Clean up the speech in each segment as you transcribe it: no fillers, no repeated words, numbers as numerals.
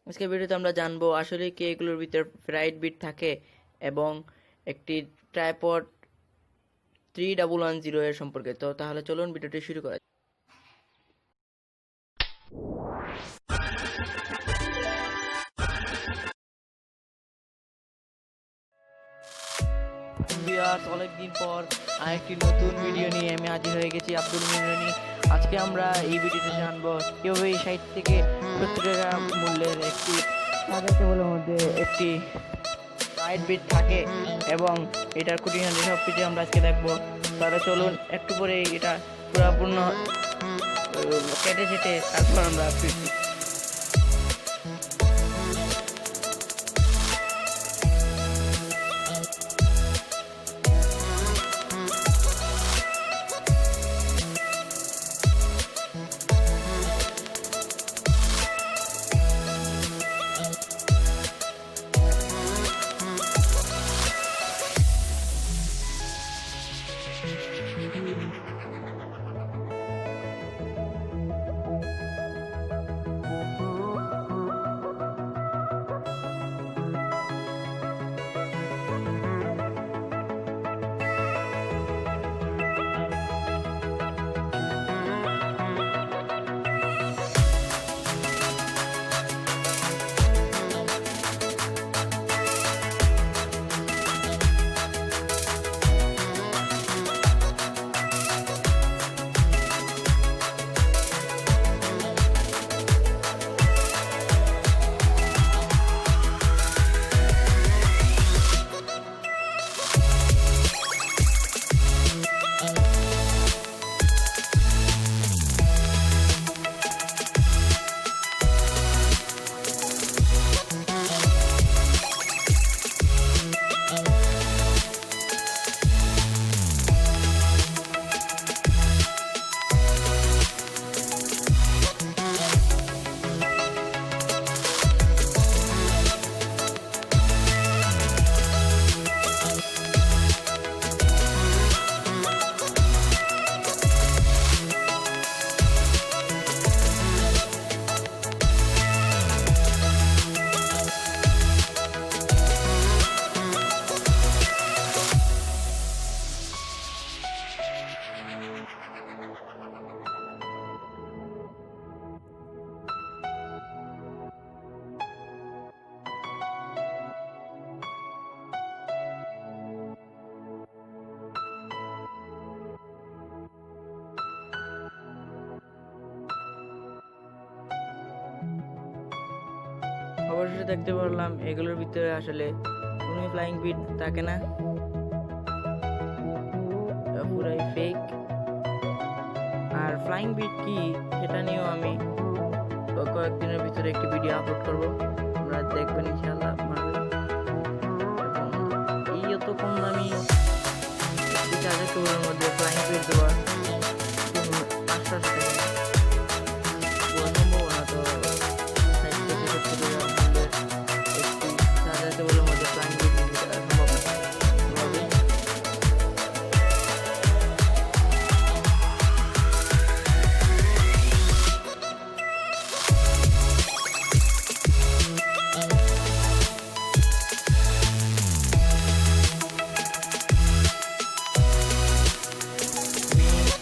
আজকে ভিডিওতে আমরা জানবো আসলে কি এগুলোর ভিতরে ফ্রাইড বিট থাকে এবং একটি ট্রাইপড 3110 এর সম্পর্কে। তো তাহলে চলুন ভিডিওটি শুরু করা যাক। ভিউয়ার্স, অনেকদিন পর আরেকটি নতুন ভিডিও নিয়ে আমি হাজির হয়ে গেছি, আব্দুল মোমিন রনি। আজকে আমরা এই ভিডিওতে জানবো কিভাবে এই 60 থেকে 70 টাকা মূল্যের একটি সাদা কেবলের মধ্যে একটি ফ্রাইড বিট থাকে এবং এটার খুঁটিনাটি সব কিছু আমরা আজকে দেখবো। তাহলে চলুন একটু পরে এটা পুরোপূর্ণ কেটে কেটে তারপর আমরা ফিরছি। অবশেষে দেখতে পারলাম এগুলোর ভিতরে আসলে কোনো ফ্লাইং বিট থাকে না, পুরাই ফেক। আর ফ্লাইং বিট কি সেটা নিয়েও আমি কয়েকদিনের ভিতরে একটি ভিডিও আপলোড করব, আপনারা দেখবেন ইনশাআল্লাহ। এবং এই এত কম দামি একটি চার্জার কেবলের মধ্যে ফ্লাইং বিট দেওয়ার কোনো আশ্বাস নেই, সম্ভব না। তো 60 থেকে 70 টাকা মূল্যের একটি চার্জার কেবলের মধ্যে ফ্লাইং বিট দেওয়া সম্ভব না।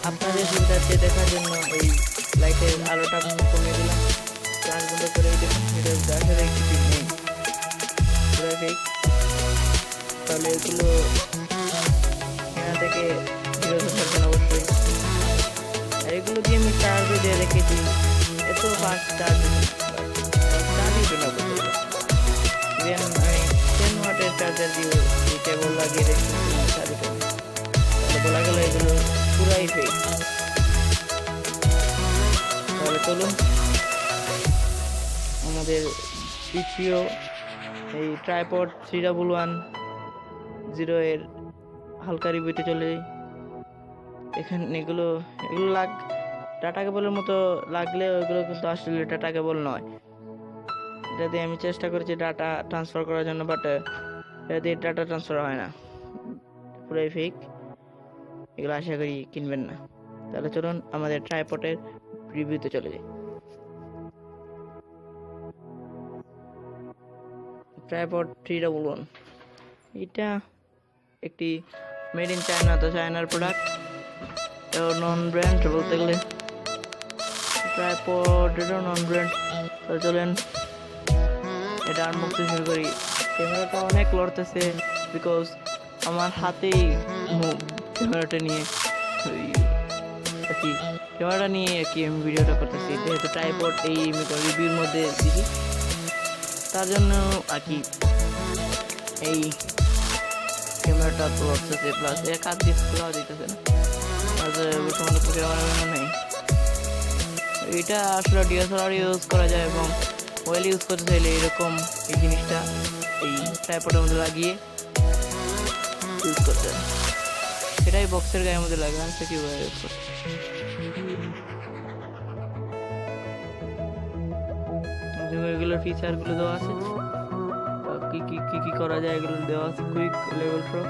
আপনাদের সুবিধার্থে দেখার জন্য এই লাইটের আলোটা কমিয়ে দিলাম, চার্জ বন্ধ করে দেখুন। এটা আসলে একটি ঠিক নেই, পুরো ফেক। তাহলে এগুলো এখান থেকে বিরত থাকবেন অবশ্যই। আর এগুলো দিয়ে আমি চার্জে দিয়ে রেখেছি, এত ফাস্ট চার্জ চার্জই জন্য আমি 10 ওয়াটের চার্জার দিয়ে এই কেবল লাগিয়ে রেখেছি চার্জ করবো। তাহলে বলা গেল এগুলো পুরাই ফেক। তাহলে চলুন আমাদের দ্বিতীয় এই ট্রাইপড 3110 এর হালকা রিভিউতে চলে যাই। এখানে এগুলো ডাটা কেবলের মতো লাগলেও এগুলো কিন্তু আসলে ডাটা কেবল নয়। এটা দিয়ে আমি চেষ্টা করেছি ডাটা ট্রান্সফার করার জন্য, বাট এটা দিয়ে ডাটা ট্রান্সফার হয় না, পুরাই ফেক। এগুলো আশা করি কিনবেন না। তাহলে চলুন আমাদের ট্রাইপডের রিভিউতে চলে যাই। ট্রাইপড 311 এটা একটি মেড ইন চায়না, তো চায়নার প্রোডাক্ট, নন ব্র্যান্ড বলতে গেলে ট্রাইপড, এটাও নন ব্র্যান্ড। তো চলেন এটা আনবক্সিং শুরু করি। ক্যামেরাটা অনেক লড়তেছে বিকজ আমার হাতেই ক্যামেরাটা নিয়ে আমি ভিডিওটা করতেছি, যেহেতু ট্রাইপড এই রিভিউর মধ্যে দিছি, তার জন্য আর কি এই ক্যামেরাটা তো লড়তেছে, প্লাস এক হাত দিয়ে খোলা দিতেছে না, বর্তমানে ক্যামেরা নেই। এটা আসলে ডিএসএলআর ইউজ করা যায় এবং মোবাইল ইউজ করতে চাইলে এরকম এই জিনিসটা এই ট্রাইপডের মধ্যে লাগিয়ে ইউজ করতে হয়। সেটাই বক্সের গায়ের মধ্যে লাগান, সে কীভাবে ইউজ করতে এগুলোর ফিচারগুলো দেওয়া আছে, কি করা যায় এগুলো দেওয়া আছে। কুইক লেভেল প্রো,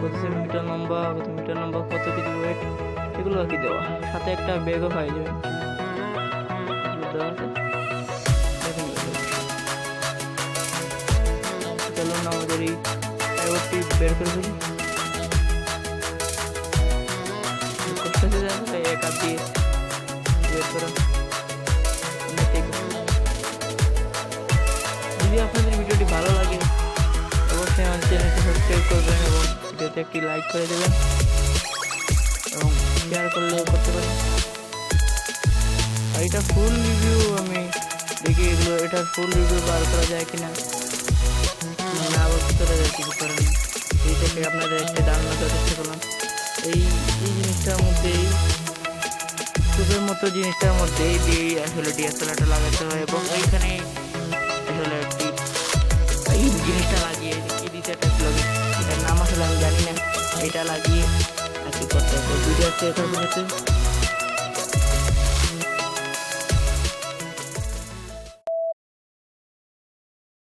কত মিটার লম্বা, কত কিছু ওয়েট, এগুলো আর কি দেওয়া, সাথে একটা ব্যাগও পাই যাবে দেওয়া আছে। চলুন আমাদের এই ট্রাইপডটি বের করে ফেলি। এক হাত দিয়ে বের করা। যদি আপনাদের ভিডিওটি ভালো লাগে অবশ্যই আমার চ্যানেলটি সাবস্ক্রাইব করবেন এবং ভিডিওতে একটি লাইক করে দেবেন এবং শেয়ার করলেও করতে পারেন। আর এটা ফুল রিভিউ আমি দেখি এটার ফুল রিভিউ বার করা যায় কিনা, না বলতে করা যায় কিছু করেন। এই থেকে আপনাদের একটা ধারণা দেওয়ার চেষ্টা করলাম। এই জিনিসটার মধ্যেই টুপের মতো জিনিসটার মধ্যেই দিয়ে আসলে ডিএসএলআরটা লাগাতে হয় এবং এইখানে আসলে এই জিনিসটা লাগিয়ে কি দিতে একটা লাগে, এটার নাম আসলে আমি জানি না, এটা লাগিয়ে আর কি করতে হবে। ভিডিও আছে।